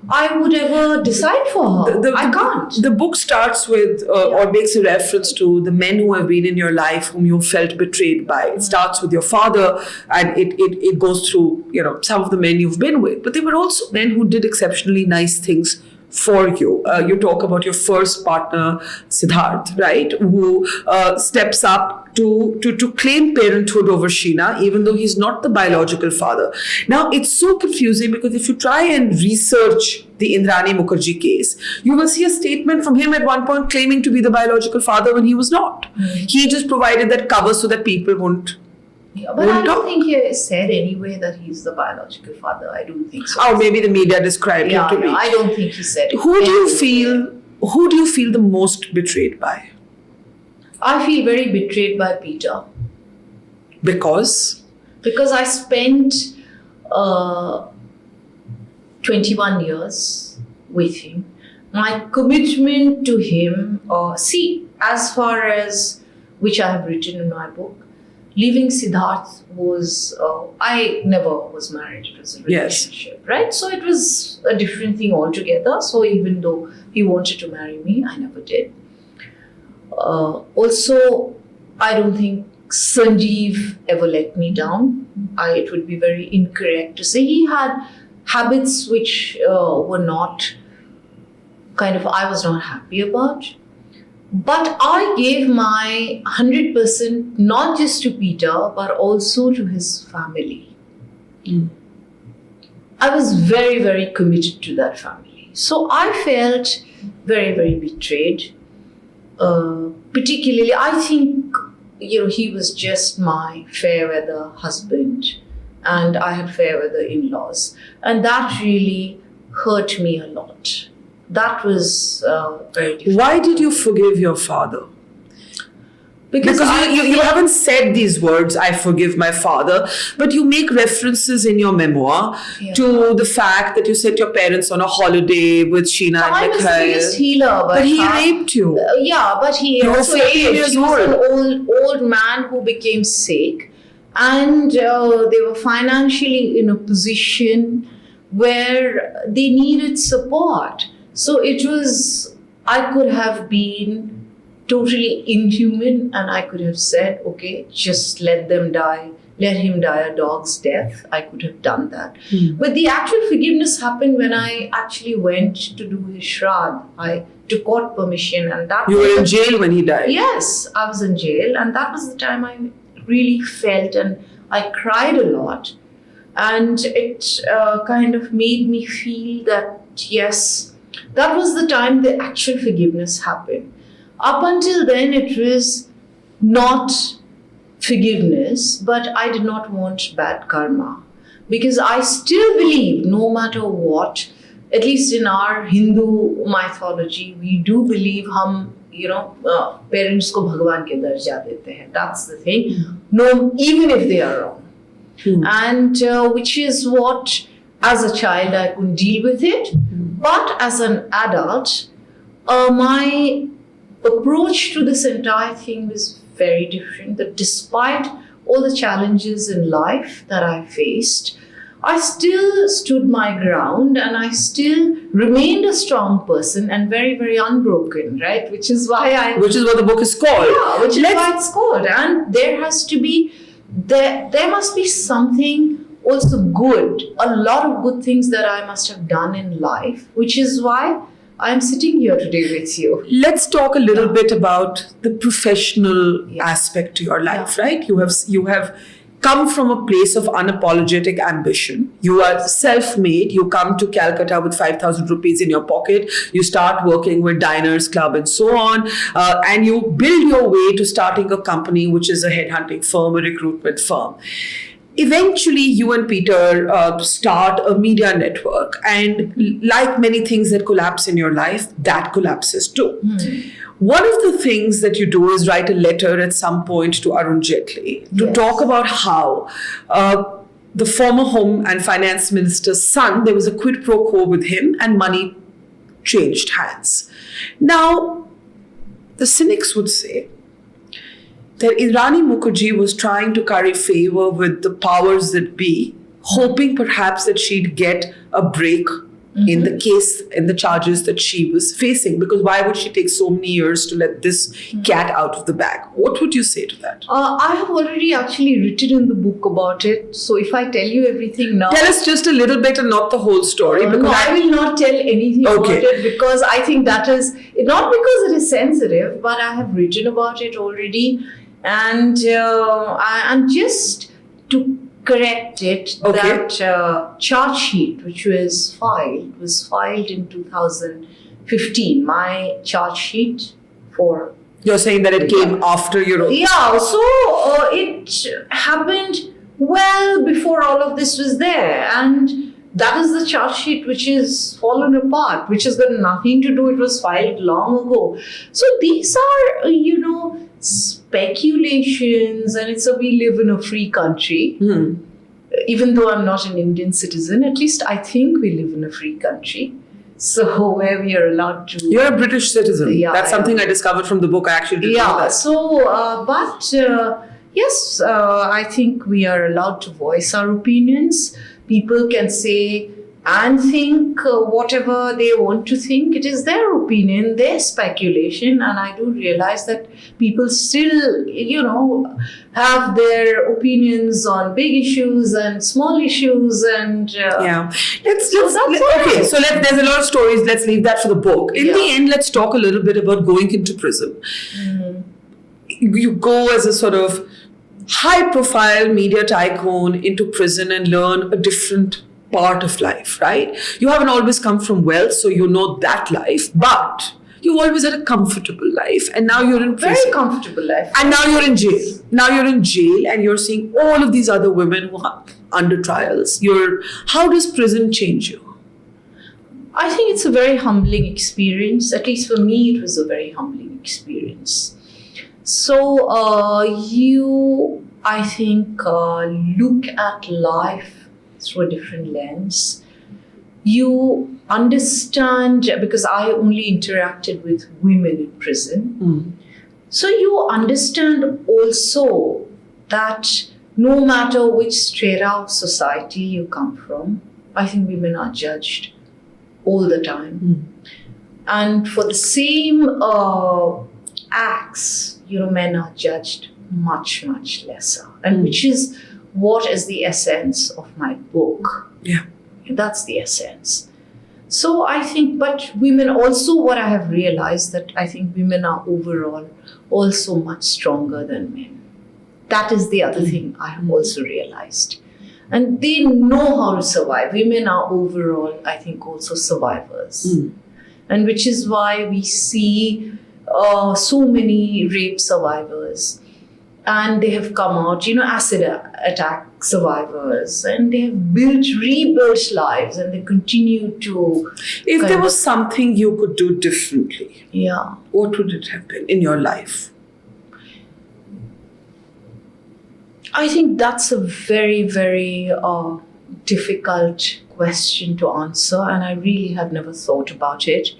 I would ever decide for her. I can't.
The book starts with, or makes a reference to the men who have been in your life whom you felt betrayed by. It starts with your father and it goes through, some of the men you've been with. But there were also men who did exceptionally nice things for you. You talk about your first partner, Siddharth, right? Who steps up to claim parenthood over Sheena, even though he's not the biological father. Now, it's so confusing because if you try and research the Indrani Mukerjea case, you will see a statement from him at one point claiming to be the biological father when he was not. He just provided that cover so that people won't.
Yeah, but I don't think he said anyway that he's the biological father. I don't think so.
Oh, maybe the media described him to me.
I don't think he said it.
Who do you feel the most betrayed by?
I feel very betrayed by Peter.
Because?
Because I spent 21 years with him. My commitment to him, as far as which I have written in my book, leaving Siddharth was, I never was married. It was a relationship, right? So it was a different thing altogether. So even though he wanted to marry me, I never did. Also, I don't think Sanjeev ever let me down. It would be very incorrect to say. He had habits which were not I was not happy about. But I gave my 100% not just to Peter, but also to his family. I was very, very committed to that family. So I felt very, very betrayed. Particularly, I think, he was just my fair weather husband and I had fair weather in-laws. And that really hurt me a lot. That was very difficult.
Why did you forgive your father? Because you haven't said these words, I forgive my father, but you make references in your memoir to the fact that you sent your parents on a holiday with Sheena and Mikhail.
I was the biggest healer.
But he raped you.
But he also raped. He was an old man who became sick. And they were financially in a position where they needed support. So it was, I could have been totally inhuman and I could have said, okay, just let them die. Let him die a dog's death. I could have done that. But the actual forgiveness happened when I actually went to do his shraddh. I took court permission and that
You were in jail when he died?
Yes, I was in jail and that was the time I really felt and I cried a lot. And it kind of made me feel that, yes, that was the time the actual forgiveness happened. Up until then, it was not forgiveness, but I did not want bad karma. Because I still believe, no matter what, at least in our Hindu mythology, we do believe parents ko Bhagwan ke darja dete hain. That's the thing. No, even if they are wrong. And which is what, as a child, I couldn't deal with it. But as an adult, my approach to this entire thing was very different. That despite all the challenges in life that I faced, I still stood my ground and I still remained a strong person and very, very unbroken, right? Which is why
Which is what the book is called.
Yeah, which is why it's called. And there must be something also good, a lot of good things that I must have done in life, which is why I'm sitting here today with you.
Let's talk a little bit about the professional aspect to your life, right? You have come from a place of unapologetic ambition. You are self-made. You come to Calcutta with 5,000 rupees in your pocket. You start working with diners, club, and so on. And you build your way to starting a company, which is a headhunting firm, a recruitment firm. Eventually, you and Peter start a media network. And like many things that collapse in your life, that collapses too. One of the things that you do is write a letter at some point to Arun Jaitley to talk about how the former Home and Finance Minister's son, there was a quid pro quo with him and money changed hands. Now, the cynics would say that Indrani Mukerjea was trying to curry favor with the powers that be, hoping perhaps that she'd get a break in the case, in the charges that she was facing. Because why would she take so many years to let this cat out of the bag? What would you say to that?
I have already actually written in the book about it. So if I tell you everything now...
Tell us just a little bit and not the whole story.
No, I will not tell anything about it because I think that is... Not because it is sensitive, but I have written about it already. And just to correct it, that charge sheet which was filed in 2015. My charge sheet for...
You're saying that it came after your...
Yeah, so it happened well before all of this was there. And that is the charge sheet which is fallen apart, which has got nothing to do, it was filed long ago. So these are, speculations, and we live in a free country. Even though I'm not an Indian citizen, at least I think we live in a free country. So where we are allowed to...
You're a British citizen.
Yeah,
that's something I discovered from the book. I actually didn't know that.
So, yes, I think we are allowed to voice our opinions. People can say and think whatever they want to think. It is their opinion, their speculation. And I do realize that people still, have their opinions on big issues and small issues. And
there's a lot of stories. Let's leave that for the book. In the end, let's talk a little bit about going into prison. You go as a sort of high-profile media tycoon into prison and learn a different part of life, right? You haven't always come from wealth, so you know that life, but you always had a comfortable life, and now you're in prison.
Very comfortable life.
And now you're in jail. Now you're in jail, and you're seeing all of these other women who are under trials. How does prison change you?
I think it's a very humbling experience. At least for me, it was a very humbling experience. So I think, look at life through a different lens. You understand, because I only interacted with women in prison. So you understand also that no matter which strata of society you come from, I think women are judged all the time. And for the same acts, men are judged much, much lesser. And which is what is the essence of my book.
Yeah.
That's the essence. So I think, but women also, what I have realized, that I think women are overall also much stronger than men. That is the other thing I have also realized. And they know how to survive. Women are overall, I think, also survivors. And which is why we see so many rape survivors. And they have come out, acid attack survivors, and they have rebuilt lives, and they continue to...
If there was something you could do differently, what would it have been in your life?
I think that's a very, very difficult question to answer, and I really have never thought about it.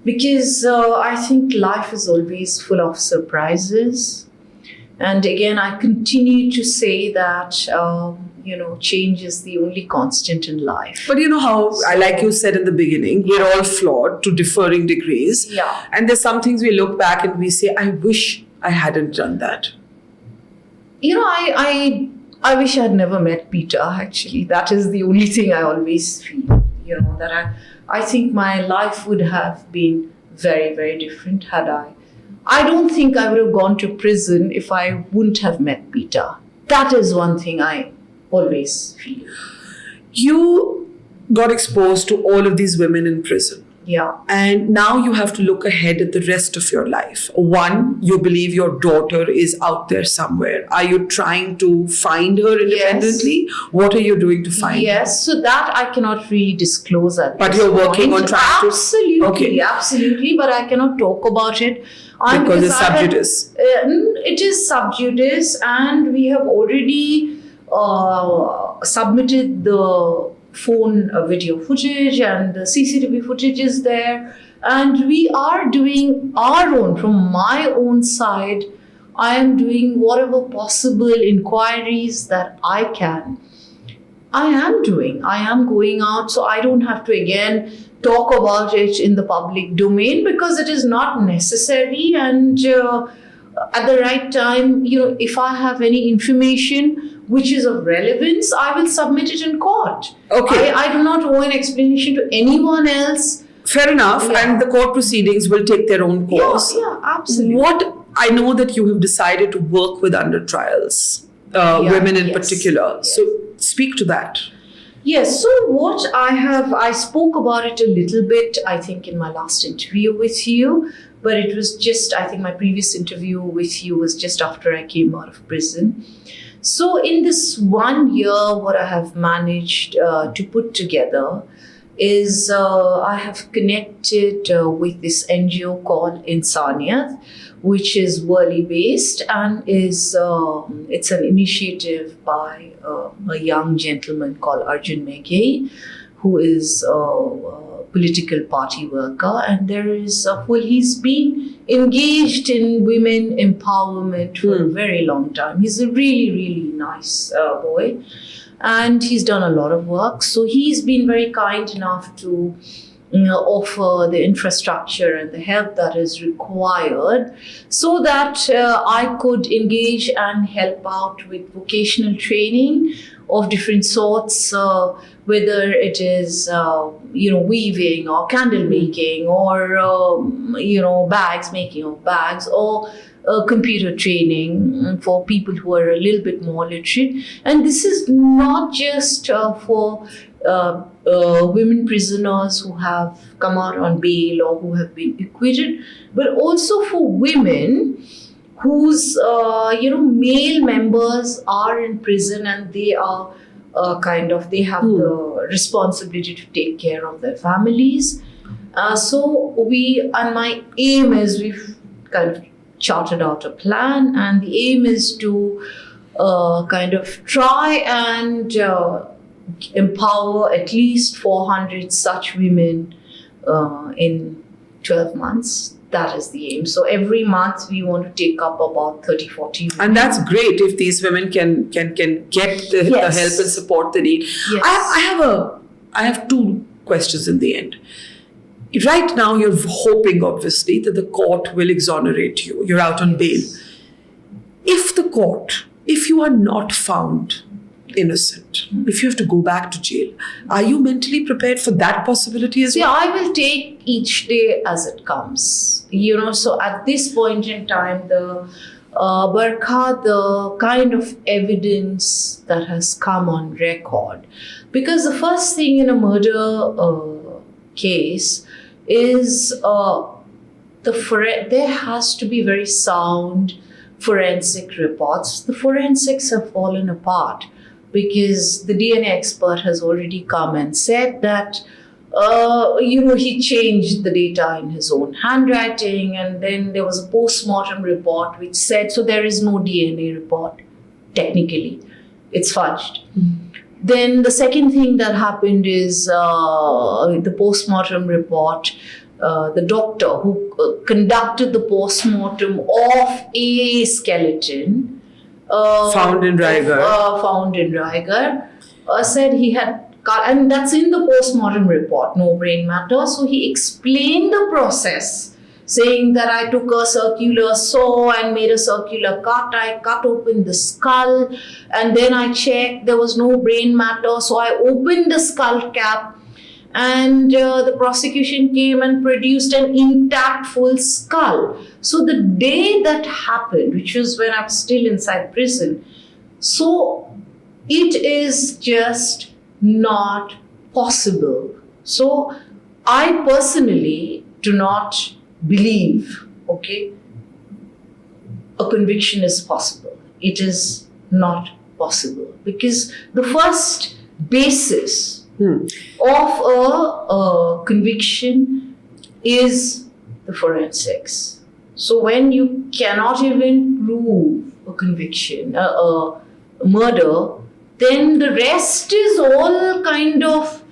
Because I think life is always full of surprises. And again, I continue to say that, change is the only constant in life.
But you know how, like you said in the beginning, we're all flawed to differing degrees.
Yeah.
And there's some things we look back and we say, I wish I hadn't done that.
I wish I had never met Peter, actually. That is the only thing I always feel, that I think my life would have been very, very different had I don't think I would have gone to prison if I wouldn't have met Peter. that is one thing I always feel.
You got exposed to all of these women in prison.
Yeah.
And now you have to look ahead at the rest of your life. One, you believe your daughter is out there somewhere. Are you trying to find her independently? Yes. What are you doing to find her?
Yes, so that I cannot really disclose at
but
this
you're working
point.
on trying to...
Absolutely, absolutely, but I cannot talk about it.
Because it's sub judice.
It is sub judice, and we have already submitted the phone video footage, and the CCTV footage is there, and we are doing our own, from my own side, I am doing whatever possible inquiries that I can. I am going out, so I don't have to again talk about it in the public domain, because it is not necessary, and at the right time, if I have any information which is of relevance, I will submit it in court.
Okay.
I do not owe an explanation to anyone else.
Fair enough. Yeah. And the court proceedings will take their own course.
Yeah, absolutely.
I know that you have decided to work with under trials, women in particular. Yes. So speak to that.
Yes, so what I spoke about it a little bit, I think, in my last interview with you, but it was just, I think my previous interview with you was just after I came out of prison. So in this 1 year, what I have managed to put together is I have connected with this NGO called Insaniyat, which is Worli based, and is it's an initiative by a young gentleman called Arjun Meghe, who is a political party worker, and he's been engaged in women empowerment for a very long time. He's a really, really nice boy, and he's done a lot of work. So he's been very kind enough to offer the infrastructure and the help that is required, so that I could engage and help out with vocational training of different sorts, whether it is weaving or candle making, or making of bags, or computer training for people who are a little bit more literate. And this is not just for women prisoners who have come out on bail or who have been acquitted, but also for women whose male members are in prison, and they are they have the responsibility to take care of their families. My aim is, we've kind of charted out a plan, and the aim is to try and empower at least 400 such women in 12 months. That is the aim. So every month we want to take up about 30-40 women.
And that's great if these women can get the help and support they need.
Yes.
I have two questions in the end. Right now you're hoping, obviously, that the court will exonerate you. You're out on bail. If you are not found innocent, if you have to go back to jail, are you mentally prepared for that possibility as well?
I will take each day as it comes. So at this point in time, the kind of evidence that has come on record, because the first thing in a murder case is there has to be very sound forensic reports. The forensics have fallen apart, because the DNA expert has already come and said that, he changed the data in his own handwriting, and then there was a post-mortem report which said, so there is no DNA report, technically. It's fudged. Then the second thing that happened is the post-mortem report, the doctor who conducted the post-mortem of a skeleton,
found in
Raigarh, said he had, and that's in the post-mortem report, no brain matter. So he explained the process, saying that I took a circular saw and made a circular cut. I cut open the skull, and then I checked, there was no brain matter. So I opened the skull cap, and the prosecution came and produced an intact full skull. So the day that happened, which was when I was still inside prison, So it is just not possible. So I personally do not believe, okay, a conviction is possible. It is not possible because the first basis of a conviction is the forensics. So when you cannot even prove a conviction, a murder, then the rest is all kind of,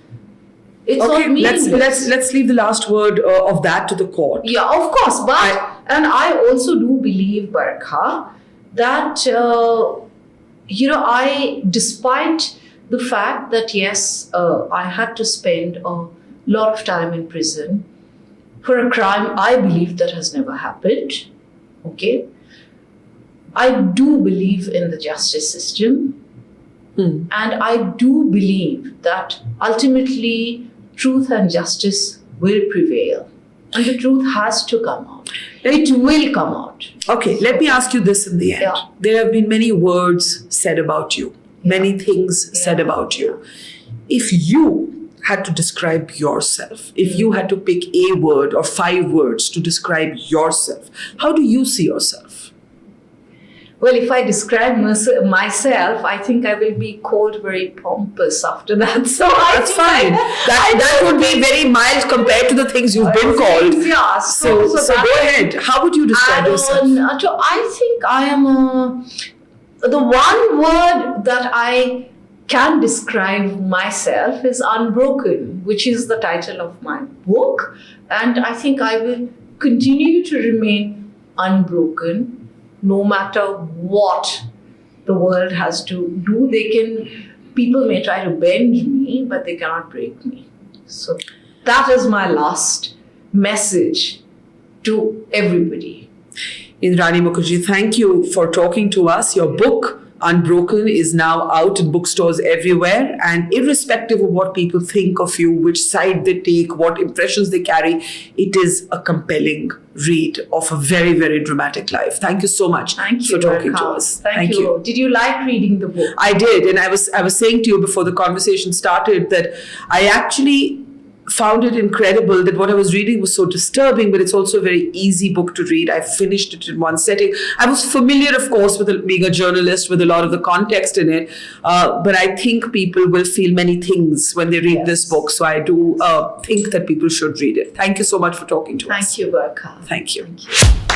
it's all meaningless.
Let's leave the last word of that to the court.
Yeah, of course. But and I also do believe, Barkha, that I, despite the fact that yes, I had to spend a lot of time in prison for a crime I believe that has never happened. Okay, I do believe in the justice system, and I do believe that ultimately truth and justice will prevail. And the truth has to come out. It will come out.
Okay, let me ask you this in the end.
Yeah.
There have been many words said about you, many things said about you. If you had to describe yourself, if you had to pick a word or 5 words to describe yourself, how do you see yourself?
Well, if I describe myself, I think I will be called very pompous after that. So
that's fine. That would be very mild compared to the things you've been called.
Yeah.
So go ahead. How would you describe yourself?
I think I am the one word that I can describe myself is Unbroken, which is the title of my book. And I think I will continue to remain unbroken no matter what the world has to do. People may try to bend me, but they cannot break me. So that is my last message to everybody.
Indrani Mukerjea, thank you for talking to us. Your book, Unbroken, is now out in bookstores everywhere, and irrespective of what people think of you, which side they take, what impressions they carry, it is a compelling read of a very, very dramatic life. Thank you so much for talking to us.
Thank you. Did you like reading the book?
I did, and I was saying to you before the conversation started that I actually found it incredible that what I was reading was so disturbing, but it's also a very easy book to read. I finished it in one setting. I was familiar, of course, with being a journalist, with a lot of the context in it, but I think people will feel many things when they read this book. So I do think that people should read it. Thank you so much for talking to us.
Thank you, Barkha.
Thank you.
Thank you.